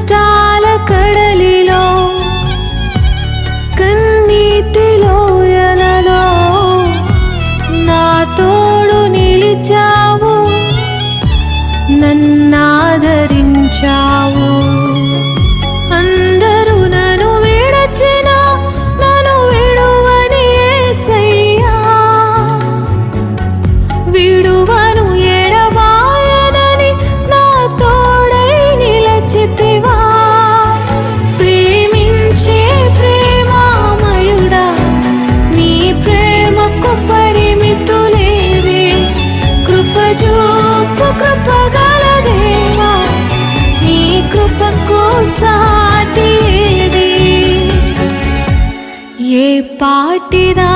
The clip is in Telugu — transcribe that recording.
కష్టాల కడలిలో కన్నీటిలోయలలో నా తోడు నిలిచావు, నన్నాదరించావు. అందరూ నన్ను విడచినా నన్ను విడువని యేసయ్యా, విడువను ఎడబాయనని నా తోడై నిలచితివా. ప్రేమించే ప్రేమామయుడా, నీ ప్రేమకు పరిమితులేవే. కృపజూపు కృపగల దేవా, నీ కృపకు సాటి ఏది? ఏ పాటిదా